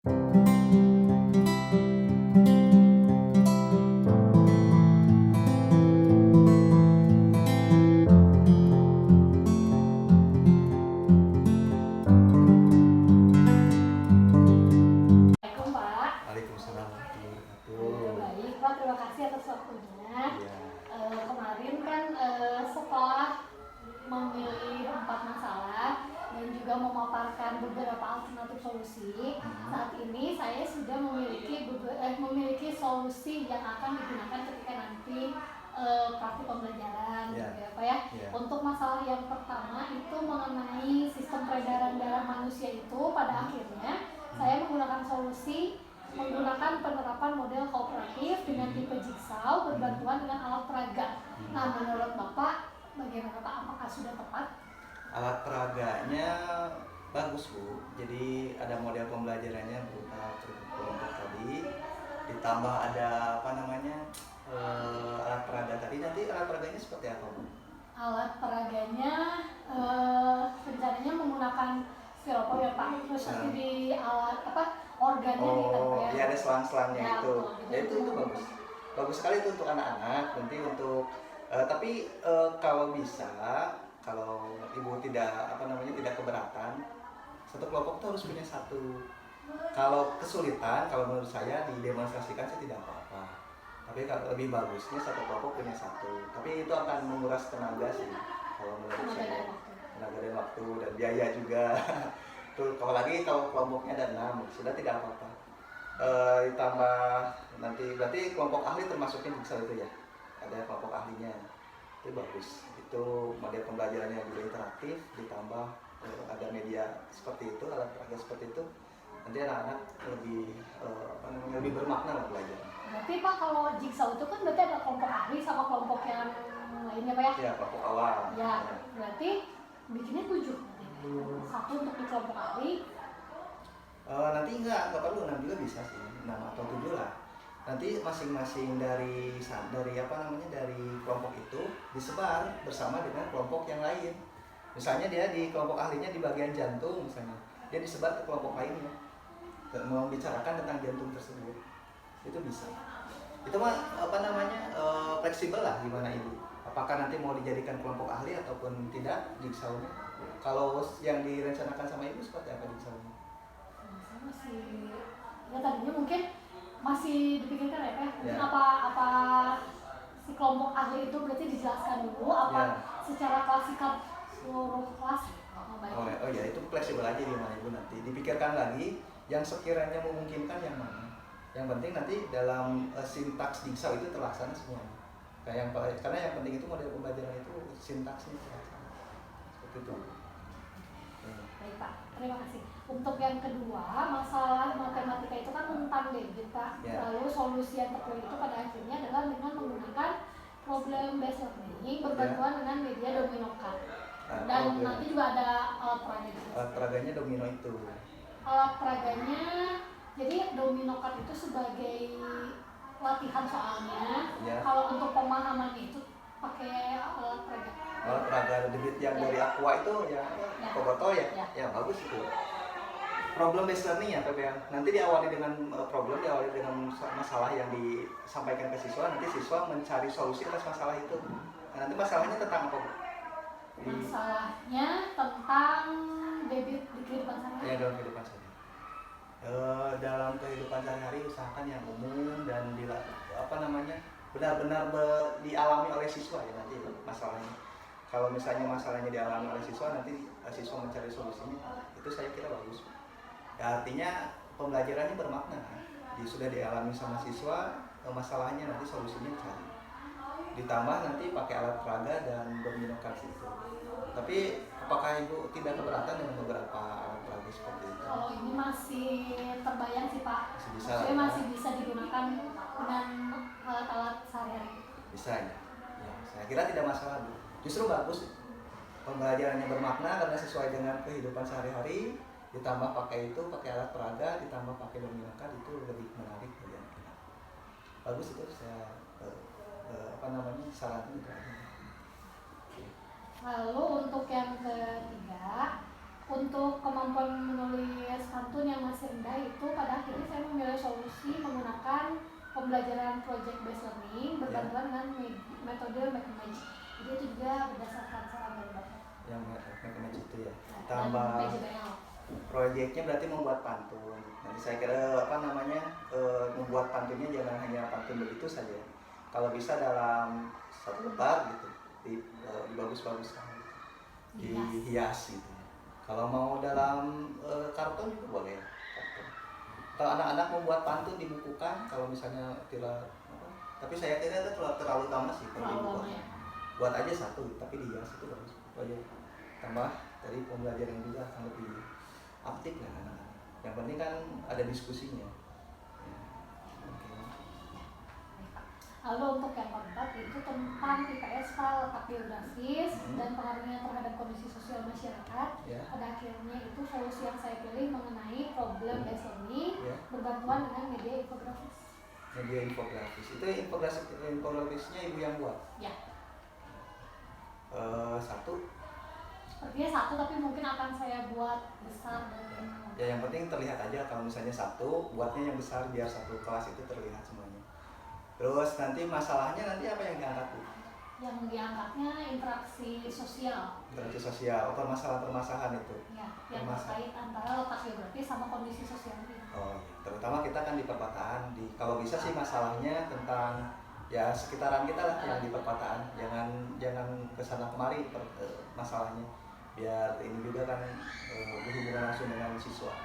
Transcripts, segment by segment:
Assalamualaikum Pak. Waalaikumsalam warahmatullahi wabarakatuh. Baik Pak, terima kasih atas waktunya. Iya. Kemarin kan setelah memilih 4 masalah dan juga memaparkan beberapa alternatif solusi, saat ini saya sudah memiliki solusi yang akan digunakan ketika nanti praktik pembelajaran, Iya. gitu ya Pak ya. Iya. Untuk masalah yang pertama itu mengenai sistem peredaran darah manusia itu, pada akhirnya saya menggunakan menggunakan penerapan model kooperatif dengan tipe jigsaw berbantuan dengan alat peraga. Nah, menurut Bapak bagaimana Pak? Apakah sudah tepat? Alat peraganya bagus Bu. Jadi ada model pembelajarannya berupa kelompok tadi, ditambah ada alat peraga tadi. Nanti alat peraganya seperti apa Bu? Alat peraganya rencananya menggunakan styrofoam ya Pak, terus nanti di alat organnya ditempel. Iya, ada selang-selangnya Ya, itu. betul. Ya itu bagus. Bagus sekali itu untuk anak-anak. Nanti untuk tapi kalau bisa, kalau ibu tidak tidak keberatan, satu kelompok itu harus punya satu. Kalau kesulitan, kalau menurut saya didemonstrasikan sih tidak apa-apa. Tapi kalau lebih bagusnya satu kelompok punya satu. Tapi itu akan menguras tenaga sih, kalau menurut saya. Tenaga dan waktu dan biaya juga. Tuh, apalagi kalau kelompoknya ada 6, sudah tidak apa-apa. Ditambah nanti berarti kelompok ahli termasuknya di itu ya. Ada kelompok ahlinya. Itu bagus. Itu model pembelajarannya juga interaktif, ditambah ada media seperti itu, alat peraga seperti itu. Nanti anak-anak lebih bermakna lah belajar. Berarti Pak, kalau jigsaw itu kan berarti ada kelompok ahli sama kelompok yang lainnya Pak ya? Ya, kelompok awal. Ya, berarti bikinnya 7. Satu untuk di kelompok ahli. Nanti nggak perlu 6 juga bisa sih, 6 atau 7 lah. Nanti masing-masing dari kelompok itu disebar bersama dengan kelompok yang lain. Misalnya dia di kelompok ahlinya di bagian jantung misalnya, dia disebar ke kelompok lainnya dan membicarakan tentang jantung tersebut. Itu bisa. Itu mah fleksibel lah gimana ibu. Apakah nanti mau dijadikan kelompok ahli ataupun tidak jigsawnya? Kalau yang direncanakan sama ibu seperti apa jigsawnya? Saya masih, ya tadinya mungkin masih dipikirkan ya Pak. Mungkin Ya. apa si kelompok ahli itu berarti dijelaskan dulu apa Ya. secara klasikal seluruh kelas. Oh ya, itu fleksibel aja gimana ibu nanti. Dipikirkan lagi yang sekiranya memungkinkan yang mana. Yang penting nanti dalam sintaks jigsaw itu terlaksana semuanya. Karena yang penting itu model pembelajaran itu sintaksnya terlaksana. Seperti itu. Baik Pak, terima kasih. Untuk yang kedua, masalah matematika itu kan tentang debit Pak. Ya. Lalu solusi yang terpilih itu pada akhirnya adalah dengan menggunakan problem based learning berbantuan dengan media domino card. Dan nanti juga ada alat peraga juga. Alat peraganya domino itu. Alat peraganya, jadi domino card itu sebagai latihan soalnya. Ya. Kalau untuk pemahamannya itu pakai alat peraga. Alat peraga debit yang dari Aqua itu ya, botol ya. Ya. Ya bagus itu. Problem based learning ya PBL. Nanti diawali dengan masalah yang disampaikan ke siswa. Nanti siswa mencari solusi atas masalah itu. Nah, nanti masalahnya tentang apa Bu? Masalahnya tentang debit di kehidupan sehari-hari. Ya, dalam kehidupan sehari-hari. Dalam kehidupan sehari-hari usahakan yang umum dan benar-benar dialami oleh siswa ya nanti masalahnya. Kalau misalnya masalahnya dialami oleh siswa, nanti siswa mencari solusinya, itu saya kira bagus. Ya, artinya pembelajarannya bermakna. Sudah dialami sama siswa, masalahnya nanti solusinya cari. Ditambah nanti pakai alat peraga dan domino card itu. Tapi apakah ibu tidak keberatan dengan beberapa alat peraga seperti itu? Kalau ini masih terbayang sih Pak. Masih bisa Maksudnya lah, masih bisa digunakan dengan alat-alat sehari-hari. Bisa ya. Ya, saya kira tidak masalah Bu. Justru bagus. Pembelajarannya bermakna karena sesuai dengan kehidupan sehari-hari. Ditambah pakai alat peraga, ditambah pakai domino card, itu lebih menarik bagi anak-anak. Bagus itu, saya sarannya itu aja. Lalu untuk yang ketiga, untuk kemampuan menulis pantun yang masih rendah itu pada pembelajaran project based learning berbantuan dengan metode Make-A-Magic. Jadi itu juga berdasarkan saran dari Bapak. Yang Make-A-Magic itu ya. Dan Tambah PJBL. proyeknya berarti membuat pantun. Nanti saya kira membuat pantunnya jangan hanya pantun begitu saja. Kalau bisa dalam satu lembar gitu, dibagus-baguskan, dihias gitu. Kalau mau dalam karton juga boleh. Karton. Kalau anak-anak membuat pantun dibukukan, kalau misalnya tidak, tapi saya kira itu terlalu lama sih kalau dibukukan. Ya. Buat aja satu, tapi dihias itu bagus. Proyek tambah dari pembelajaran juga akan lebih aktif lah anak-anak. Yang penting kan ada diskusinya. Ya. Okay. Lalu untuk yang keempat itu tentang IPS file letak geografis dan pengaruhnya terhadap kondisi sosial masyarakat. Pada akhirnya itu solusi yang saya pilih mengenai problem based learning berbantuan dengan media infografis. Media infografis itu infografisnya ibu yang buat? Ya. Satu. Sepertinya satu, tapi mungkin akan saya buat besar dan ya yang penting terlihat aja. Kalau misalnya satu, buatnya yang besar biar satu kelas itu terlihat semuanya. Terus nanti masalahnya nanti apa yang diangkat Bu? Yang diangkatnya interaksi sosial. Interaksi sosial, permasalahan-permasalahan itu. Ya, yang terkait antara letak geografis sama kondisi sosial itu. Oh, terutama kita kan di perkotaan. Kalau bisa sih masalahnya tentang ya sekitaran kita lah yang di perkotaan. Jangan kesana kemari masalahnya. Biar ini juga kan berhubungan langsung dengan siswa.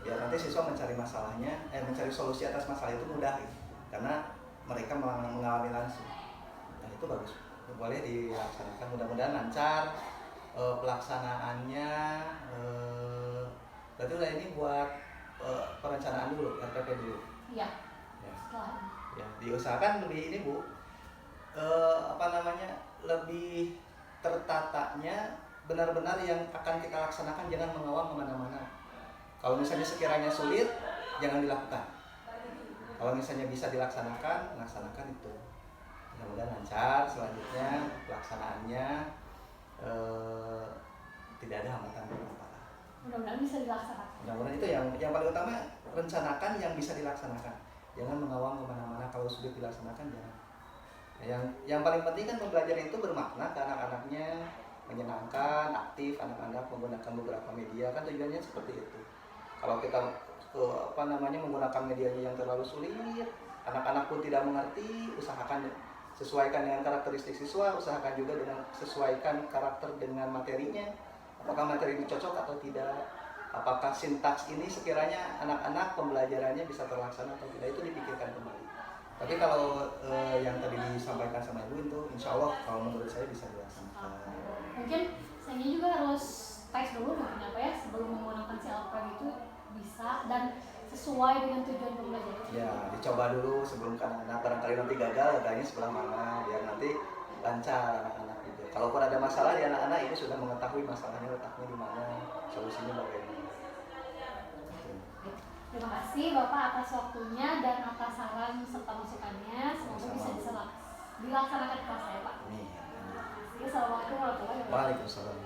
Biar nanti siswa mencari masalahnya, mencari solusi atas masalah itu mudah gitu. Karena mereka mengalami langsung. Nah itu bagus, boleh dilaksanakan. Mudah-mudahan lancar pelaksanaannya. Berarti udah ini buat perencanaan dulu, RPP dulu. Iya. Ya. Setelah Ya, diusahakan lebih ini Bu. Lebih tertatanya benar-benar yang akan kita laksanakan, jangan mengawang kemana-mana. Kalau misalnya sekiranya sulit, jangan dilakukan. Kalau misalnya bisa dilaksanakan, laksanakan itu. Mudah-mudahan lancar selanjutnya pelaksanaannya, tidak ada hambatan apa-apa. Mudah-mudahan bisa dilaksanakan. Mudah-mudahan itu yang paling utama, rencanakan yang bisa dilaksanakan. Jangan mengawang kemana-mana. Kalau sulit dilaksanakan jangan. Yang paling penting kan pembelajaran itu bermakna ke anak-anaknya, menyenangkan, aktif, anak-anak menggunakan beberapa media, kan tujuannya seperti itu. Kalau kita menggunakan medianya yang terlalu sulit, anak-anak pun tidak mengerti, usahakan sesuaikan dengan karakteristik siswa, usahakan juga dengan sesuaikan karakter dengan materinya, apakah materi ini cocok atau tidak, apakah sintaks ini sekiranya anak-anak pembelajarannya bisa terlaksana atau tidak, itu dipikirkan kembali. Tapi kalau yang tadi disampaikan sama Ibu itu, insya Allah kalau menurut saya bisa dilaksanakan. Mungkin saya juga harus tes dulu mungkin apa ya sebelum menggunakan si Alfred itu bisa dan sesuai dengan tujuan pembelajaran. Ya, dicoba dulu sebelum anak-anak, barangkali nanti gagal letaknya sebelah mana, biar nanti lancar anak-anak gitu. Kalaupun ada masalah di anak-anak ini sudah mengetahui masalahnya letaknya di mana, solusinya bagaimana. Terima kasih Bapak atas waktunya dan atas saran serta masukannya. Semoga bisa dilaksanakan kelas saya Pak. Amin. Assalamualaikum warahmatullahi wabarakatuh. Waalaikumsalam.